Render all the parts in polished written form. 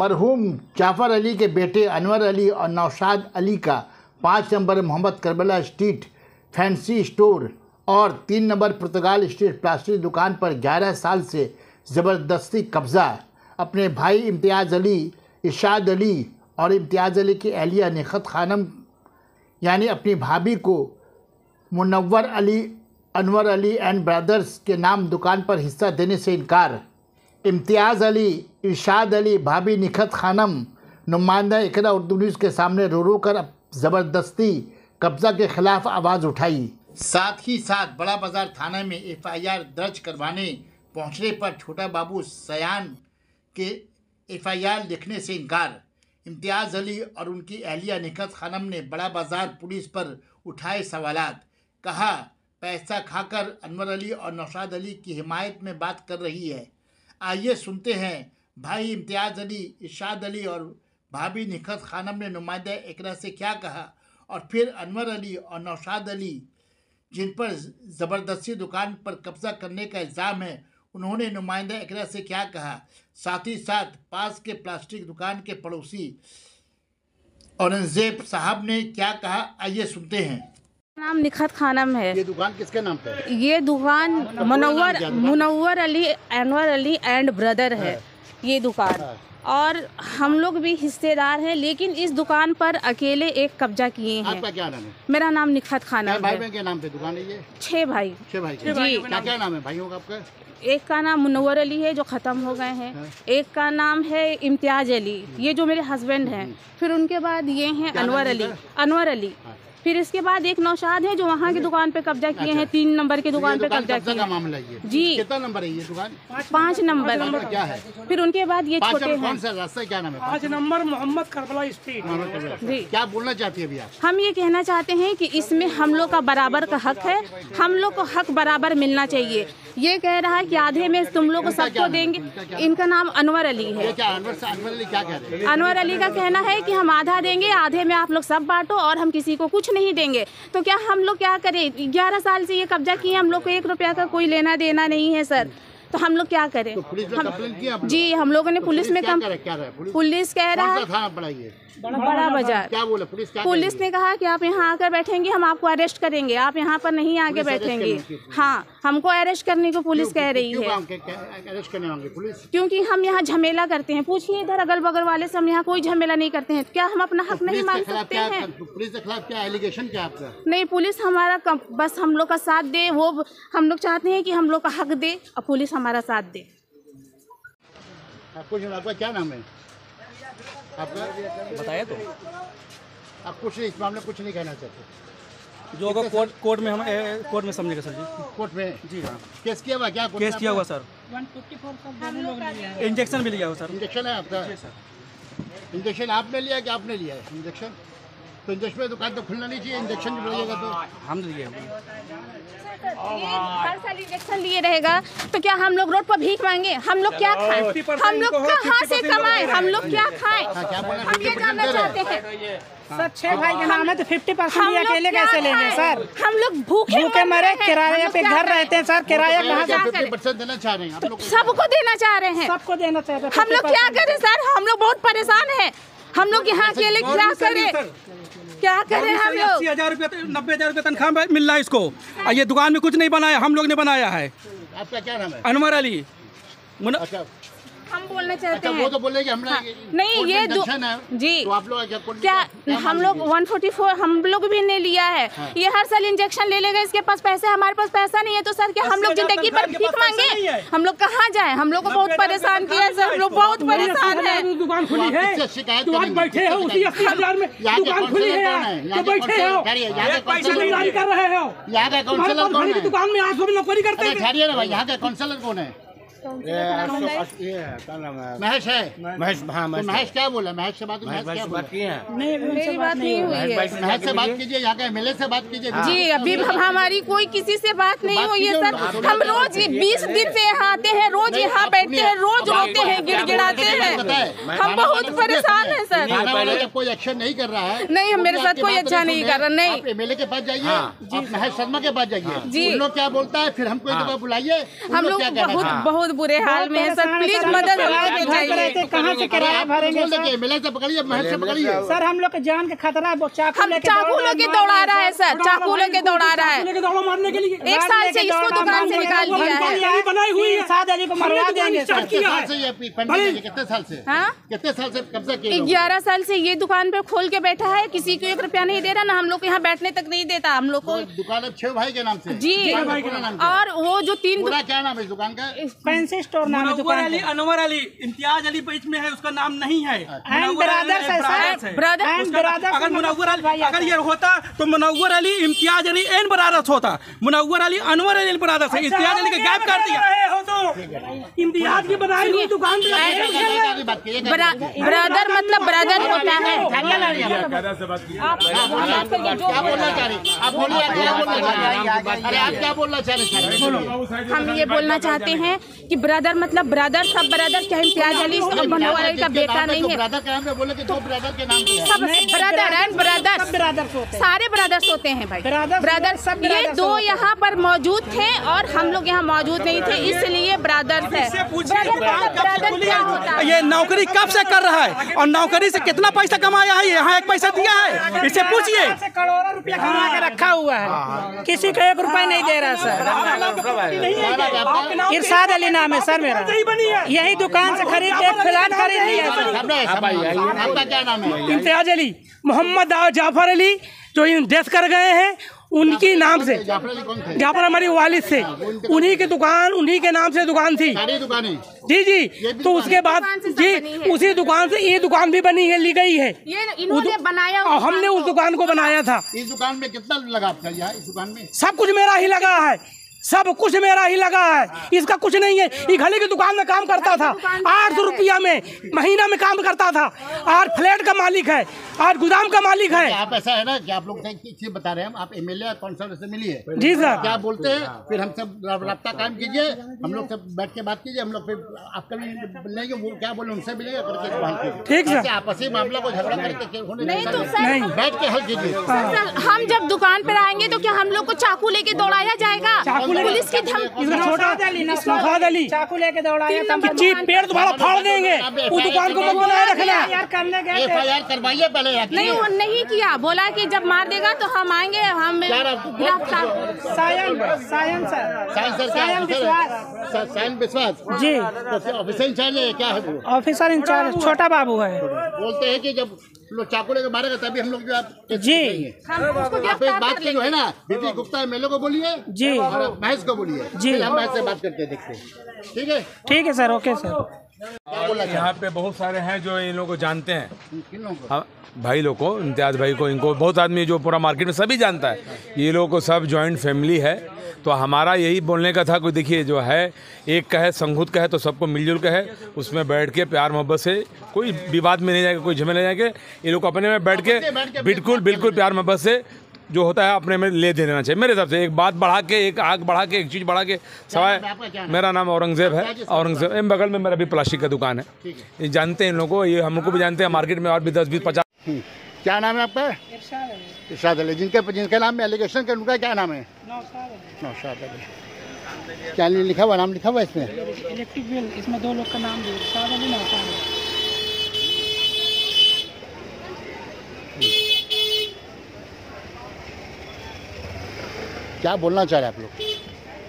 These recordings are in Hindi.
मरहूम जाफ़र अली के बेटे अनवर अली और नौशाद अली का 5 number Mohammad Karbala street fancy store और 3 नंबर पुर्तगाल स्ट्रीट प्लास्टिक दुकान पर 11 साल से ज़बरदस्ती कब्ज़ा अपने भाई इम्तियाज़ अली, इरशाद अली और इम्तियाज़ अली की अहलिया निखत खानम यानी अपनी भाभी को मुनव्वर अली, अनवर अली एंड ब्रदर्स के नाम दुकान पर हिस्सा देने से इनकार। इम्तियाज़ अली, इरशाद अली, भाभी निखत खानम नुमाइंदा इकरा उर्दू न्यूज़ के सामने रो कर ज़बरदस्ती कब्ज़ा के ख़िलाफ़ आवाज़ उठाई। साथ ही साथ बड़ा बाज़ार थाने में FIR दर्ज करवाने पहुंचने पर छोटा बाबू सयान के FIR लिखने से इनकार। इम्तियाज़ अली और उनकी अहलिया निखत खानम ने बड़ा बाज़ार पुलिस पर उठाए सवालात। कहा पैसा खाकर अनवर अली और नौशाद अली की हिमायत में बात कर रही है। आइए सुनते हैं भाई इम्तियाज़ अली, इरशाद अली और भाभी निखत खानम ने नुमाइंदा इकरा से क्या कहा और फिर अनवर अली और नौशाद अली जिन पर ज़बरदस्ती दुकान पर कब्ज़ा करने का इल्ज़ाम है उन्होंने नुमाइंदा इकरा से क्या कहा। साथ ही साथ पास के प्लास्टिक दुकान के पड़ोसी औरंगजेब साहब ने क्या कहा, आइए सुनते हैं। नाम निखत खानम है। ये दुकान किसके नाम पे है? ये दुकान मुनव्वर अली, अनवर अली एंड ब्रदर है ये दुकान। और हम लोग भी हिस्सेदार हैं, लेकिन इस दुकान पर अकेले एक कब्जा किए हैं। आपका क्या नाम है? मेरा नाम निखत खानम है। भाई बहन के नाम पे दुकान है ये? 6 भाई। 6 भाई जी। क्या नाम है भाइयों का आपका? एक का नाम मुनव्वर अली है जो ख़त्म हो गए हैं। एक का नाम है इम्तियाज़ अली, ये जो मेरे हस्बैंड हैं। फिर उनके बाद ये हैं अनवर अली। फिर इसके बाद एक नौशाद है जो वहाँ की दुकान पे कब्जा किए हैं। 3 नंबर की दुकान पे कब्जा किया मामला है जी। कितना नंबर है ये दुकान? 5 नंबर क्या है? फिर उनके बाद ये छोटे हैं। कौन सा रास्ता, क्या नाम है? 5 नंबर मोहम्मद करबला स्ट्रीट। जी। क्या बोलना चाहती है अभी आप? हम ये कहना चाहते हैं कि इसमें हम लोग का बराबर का हक है, हम लोग को हक बराबर मिलना चाहिए। ये कह रहा है कि आधे में तुम लोग को सबको देंगे। इनका नाम अनवर अली है। अनवर अली क्या कह रहे हैं? अनवर अली का कहना है कि हम आधा देंगे, आधे में आप लोग सब बांटो और हम किसी को कुछ नहीं देंगे। तो क्या हम लोग क्या करें? 11 साल से ये कब्जा किए, हम लोग को 1 रुपया का कोई लेना देना नहीं है सर। तो हम लोग क्या करें? तो पुलिस में कंप्लेंट किया आप लोग? जी, हम लोगों ने पुलिस में पुलिस कह रहा है बड़ा बाजार। क्या बोला पुलिस? पुलिस ने कहा कि आप यहाँ आकर बैठेंगे, हम आपको अरेस्ट करेंगे, आप यहाँ पर नहीं आके बैठेंगे। हाँ, हमको अरेस्ट करने को पुलिस कह रही है। अरेस्ट करने वाली पुलिस? क्योंकि हम यहाँ झमेला करते हैं। पूछिए इधर अगल बगल वाले से, हम यहाँ कोई झमेला नहीं करते हैं। क्या हम अपना हक नहीं मांग सकते हैं? पुलिस के खिलाफ क्या एलिगेशन क्या आपका? नहीं, पुलिस हमारा बस हम लोग का साथ दे। वो हम लोग चाहते हैं कि हम लोग का हक दे और पुलिस हमारा साथ दे। आपका क्या नाम है? आपका बताया तो आप कुछ इस मामले कुछ नहीं कहना चाहते? जो होगा कोर्ट में हम कोर्ट में समझेगा सर जी। कोर्ट में? जी हाँ। केस किया हुआ? क्या केस किया हुआ सर। 154 इंजेक्शन भी लिया हुआ सर। इंजेक्शन है आपका? जी सर। इंजेक्शन आपने लिया कि आपने लिया है इंजेक्शन? तो इंजेक्शन में दुकान तो खुलना नहीं चाहिए, इंजेक्शन भी लगेगा तो। हम लिए हर साल इंजेक्शन लिए रहेगा तो क्या हम लोग रोड पर भीख मांगे? हम लोग क्या खाएं? हम लोग कहाँ से कमाएं? हम लोग क्या खाएं? हम ये जानना चाहते हैं सर। 6 भाई के नाम है तो 50% अकेले कैसे लेंगे सर? हम लोग भूखे मरे, किराए पे घर रहते हैं सर। किराया कहाँ से? 50% देना चाह रहे हैं आप लोग? सबको देना चाह रहे हैं। सबको देना चाहते हैं। हम लोग क्या करें सर? हम लोग बहुत परेशान हैं। हम लोग यहाँ अकेले क्या करें? क्या करें हम लोग? 80,000 रुपये 90,000 रुपये तनख्वाह मिल रहा है इसको। और ये दुकान में कुछ नहीं बनाया, हम लोग ने बनाया है। आपका क्या नाम है? अनवर अली। अच्छा, हम बोलना चाहते हैं। वो तो बोले कि हमने नहीं, ये जी तो आप लोग क्या हम लोग 144 हम लोग भी नहीं लिया है। ये हर साल इंजेक्शन ले लेगा, इसके पास पैसे, हमारे पास पैसा नहीं है। तो सर क्या हम लोग जिंदगी पर भीख मांगे? हम लोग कहाँ जाएं? हम लोग को बहुत परेशान किया है सर। हम लोग बहुत परेशान है। दुकान खुली है तो आज बैठे हो, उसी 80,000 में दुकान खुली है तो बैठे हो, पैसा नहीं कर रहे हो। यहाँ का काउंसलर कौन है? दुकान में 800 में नौकरी करते हैं। ठहरिए ना भाई, यहाँ का काउंसलर कौन है? महेश है। महेश, हाँ महेश क्या बोला? महेश से बात बात की है? नहीं, मेरी बात नहीं हुई है। महेश से बात कीजिए, यहाँ के MLA से बात कीजिए। जी, अभी हमारी कोई किसी से बात नहीं हुई है सर। हम रोज 20 दिन से यहाँ आते हैं, रोज यहाँ बैठते हैं, रोज रोते हैं, गिड़गिड़ाते हैं। हम बहुत परेशान हैं सर। कोई एक्शन नहीं कर रहा है? नहीं, मेरे साथ कोई अच्छा नहीं कर रहा। नहीं, MLA के पास जाइए, आप महेश शर्मा के पास जाइए। जी, उन लोग क्या बोलता है फिर हमको एक बार बुलाइए। हम लोग बहुत बुरे हाल में है सर। प्लीज मदद बताइए। कहाँ से किराया भरेंगे सर? एमएलए से पकड़िए, महल से पकड़िए। सर हम लोग के जान के खतरा है, वो चाकू हम चाकू लेके दौड़ा रहा है सर, चाकू लेके दौड़ा रहा है। मारने के लिए 1 साल से इसको दुकान से निकाल दिया है। बनाई हुई है, साद अली को मरवा देंगे सर। कितने साल से ये कितने साल से? हाँ? कितने साल से कब्जा किया? 11 साल से ये दुकान पे खोल के बैठा है, किसी को 1 रुपया नहीं दे रहा, ना हम लोग को यहाँ बैठने तक नहीं देता हम लोग को। दुकान अब 6 भाई के नाम से जी, और वो जो 3 पूरा क्या नाम है इस दुकान का? फैंसी स्टोर नाम है दुकान अली, अनवर अली, इम्तियाज अली बीच में है, उसका नाम नहीं है। ब्रदर्स है सर, ब्रदर। अगर मुनव्वर अली अगर ये होता तो मुनव्वर अली इम्तियाज अली एन ब्रदर्स होता। मुनव्वर अली अनवर अली ब्रदर्स है, इम्तियाज अली का गैप कर दिया। इम्तियाज की बनाई हुई दुकान ब्रदर मतलब ब्रदर होता है। क्या बोलना चाह रही? आप बोलिए, क्या बोलना चाह रही? अरे आप क्या बोलना चाह रहे? हम ये बोलना चाहते हैं कि ब्रदर मतलब ब्रदर, सब ब्रदर, क्या इम्तियाज अली और मुनव्वर अली का बेटा नहीं है? ब्रदर के नाम पे बोले कि 2 ब्रदर के नाम पे है। सब ब्रदर एंड ब्रदर्स, सारे ब्रदर्स होते हैं भाई, ब्रदर सब। ये 2 यहाँ पर मौजूद थे और हम लोग यहाँ मौजूद नहीं थे, इसलिए ब्रदर्स है। ब्रदर क्या होता है? ये नौकरी कब से कर रहा है और नौकरी से कितना पैसा कमाया है? यहाँ 1 पैसा दिया है? इससे पूछिए। करोड़ों रुपया कमा के रखा हुआ है, किसी को 1 रुपया नहीं दे रहा सर। इरशाद अली नाम है सर मेरा, यही दुकान से खरीद के फ्लैट खरीद लिया सर। आपका क्या नाम है? इम्तियाज अली, मोहम्मद जाफर अली जो डेथ कर गए हैं उनकी नाम से। जाफर हमारी वालिद से, उन्हीं की दुकान, उन्हीं के नाम से दुकान थी। सारी दुकानें जी जी। तो उसके बाद जी उसी दुकान से ये दुकान भी बनी है, ली गई है। ये इन्होंने बनाया, हमने उस दुकान को बनाया था। इस दुकान में कितना लगा आपका? यहाँ इस दुकान में सब कुछ मेरा ही लगा है, सब कुछ मेरा ही लगा है, इसका कुछ नहीं है। ये घड़ी की दुकान में काम करता था, 800 रुपया में महीना में काम करता था, और फ्लैट का मालिक है और गोदाम का मालिक है। आप ऐसा है ना कि आप लोग बता रहे हैं, आप एमएलए और काउंसिलर से मिलिए। जी सर। क्या बोलते हैं, फिर हम सब राब्ता कायम कीजिए, हम लोग सब बैठ के बात कीजिए, हम लोग फिर आपका भी लेंगे, वो क्या बोले उनसे मिलेगा करके। ठीक सर। आपसी मामला को झगड़ा करके होने नहीं तो नहीं, बैठ के हल कीजिए। हम जब दुकान पर आएंगे तो क्या हम लोग को चाकू लेके दौड़ाया जाएगा? पुलिस की चाकू लेके दौड़ाया, पेड़ तुम्हारा फाड़ देंगे, उस दुकान को बनाए रखना। FIR करवाइए पहले। नहीं, वो नहीं किया, बोला कि जब मार देगा तो हम आएंगे, हम सायन विश्वास जी ऑफिसर इंचार्ज है, क्या है वो? ऑफिसर इंचार्ज छोटा बाबू है। बोलते हैं कि जब लोग चाकू लेकर मारेगा तभी हम लोग जो आप जी आप इस बात की जो है ना, विधि गुप्ता एमएलए को बोलिए जी और महेश को बोलिए जी, हम महेश से बात करते हैं, देखते हैं। ठीक है, ठीक है सर, ओके सर। यहाँ पे बहुत सारे हैं जो इन लोगों को जानते हैं, किन लोगों को? हाँ भाई लोग को, इम्तियाज भाई को, इनको बहुत आदमी जो पूरा मार्केट में सभी जानता है। ये लोगों को सब जॉइंट फैमिली है। तो हमारा यही बोलने का था, कोई देखिए जो है एक का है, संघुत का है, तो सबको मिलजुल के है, उसमें बैठ के प्यार मोहब्बत से, कोई विवाद में नहीं जाएगा, कोई झमेले नहीं जाएंगे। ये लोग अपने में बैठ के बिल्कुल बिल्कुल प्यार मोहब्बत से जो होता है अपने में ले दे देना चाहिए मेरे हिसाब से। एक बात बढ़ा के, एक आग बढ़ा के, एक चीज़ बढ़ा के सवाए। मेरा नाम औरंगजेब है, औरंगजेब। बगल में मेरा भी प्लास्टिक का दुकान है, ये जानते हैं इन लोगों को, ये हम लोग को भी जानते हैं, मार्केट में और भी 10, 20, 50। क्या नाम है आपका? इरशाद अली। जिनके नाम में एलिगेशन का, उनका क्या नाम है? नौशाद अली। क्या लिखा हुआ, नाम लिखा हुआ इसमें? इलेक्ट्रिक बिल, इसमें 2 लोग का नाम है, इरशाद अली, नौशाद अली। क्या बोलना चाह रहे हैं आप लोग?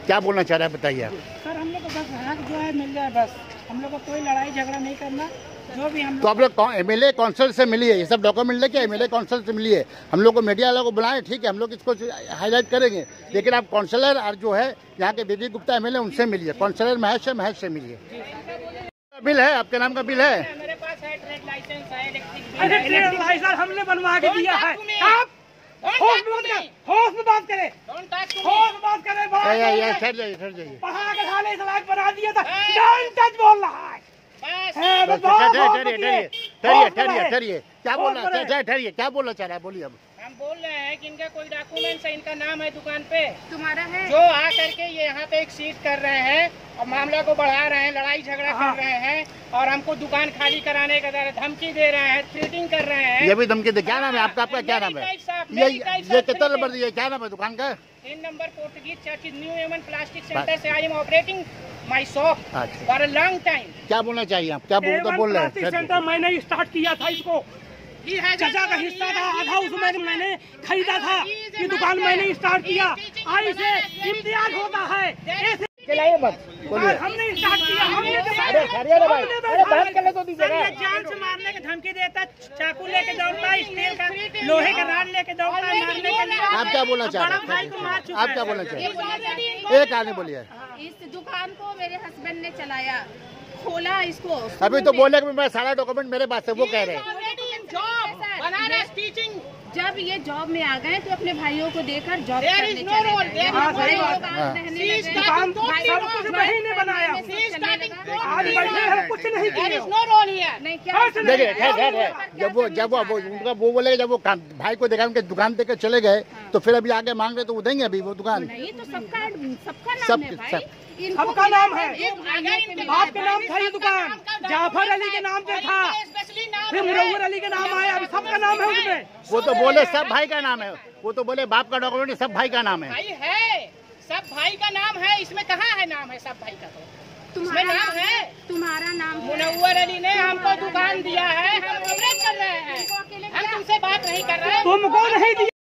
क्या बोलना चाह रहे हैं बताइए आप। सर हम लोग को बस हक जो है मिल जाए, बस हम लोग को कोई लड़ाई झगड़ा नहीं करना, जो भी हम। तो आप लोग एमएलए काउंसिल से मिलिए, ये सब डॉक्यूमेंट लेके एमएलए काउंसिल से मिलिए। हम लोग को मीडिया वालों को बुलाएं, ठीक है, हम लोग इसको हाईलाइट करेंगे, लेकिन आप काउंसिलर और जो है यहाँ के विधि गुप्ता एमएलए, उनसे मिलिए। काउंसिलर महेश से मिलिए। बिल है, आपके नाम का बिल है? मेरे पास है, ट्रेड लाइसेंस है, इलेक्ट्रिक लाइसेंस हमने बनवा के दिया है। होश में बात करें, ठहर जाइए। पढ़ा के खाने सलाह बना दिया था, डोंट टच बोल रहा है। ठहरिए, क्या बोलना? ठहरिए, क्या बोलना चाह रहा है, बोलिए। अब हम बोल रहे हैं कि इनका कोई डॉक्यूमेंट्स है, इनका नाम है दुकान पे, तुम्हारा है, जो आ करके ये यहाँ पे एक सीट कर रहे हैं और मामला को बढ़ा रहे हैं, लड़ाई झगड़ा कर रहे हैं और हमको दुकान खाली कराने का धमकी दे रहे हैं, थ्रेटिंग कर रहे हैं। ये भी धमकी दे? क्या नाम है आपका? आपका क्या नाम है? ये कितना नंबर? ये क्या नाम है दुकान का? 3 number Portuguese church, new Aman plastic centre से I am operating my shop अच्छा। For a long time. क्या बोलना चाहिए आप, क्या बोल रहे हैं? सेंटर मैंने स्टार्ट किया था इसको, चाचा का हिस्सा था, आधा उसमें मैंने खरीदा था। ये दुकान मैंने स्टार्ट किया, आई से इम्तियाज होता है। चलाइए मत, बोलिए। हमने स्टार्ट किया, हमने अरे खड़िए रे भाई, अरे बात कर ले तो दीजिए ना। जान से मारने की धमकी देता, चाकू लेके दौड़ता, स्टील का लोहे का राड लेके दौड़ता, मारने के लिए। आप क्या बोलना चाह बड़ा रहे भाई को मार हैं? चुका आप क्या है। बोलना चाह रहे हैं? एक आने बोलिए। इस दुकान को मेरे हस्बैंड ने चलाया, खोला इसको। अभी तो बोले कि मैं सारा डॉक्यूमेंट मेरे पास है, वो कह रहे हैं। जब ये जॉब में आ गए तो अपने भाइयों को देकर जॉब करने चले गए। हाँ, सही बात। दुकान सब कुछ वही ने बनाया, आज बैठे हैं, कुछ नहीं किया। नहीं क्या देखिए खैर जब वो उनका वो बोले, जब वो भाई को देखा उनके दुकान देकर चले गए, तो फिर अभी आगे मांग रहे तो वो देंगे अभी वो दुकान? नहीं तो सबका नाम सब- है भाई। सब- इनको सबका नाम है। आपके आपके नाम था ये दुकान, जाफर अली के नाम पे था, फिर मुनव्वर अली के नाम आया, अभी सबका नाम है उसमें। वो तो बोले सब भाई का नाम है, वो तो बोले बाप का डॉक्यूमेंट सब भाई का नाम है। भाई है, सब भाई का नाम है, इसमें कहाँ है नाम है सब भाई का? तो इसमें नाम है, तुम्हारा नाम है। मुनव्वर अली ने हमको दुकान दिया है, हम ऑपरेट कर रहे हैं, हम तुमसे बात नहीं कर रहे हैं। तुमको नहीं दिया।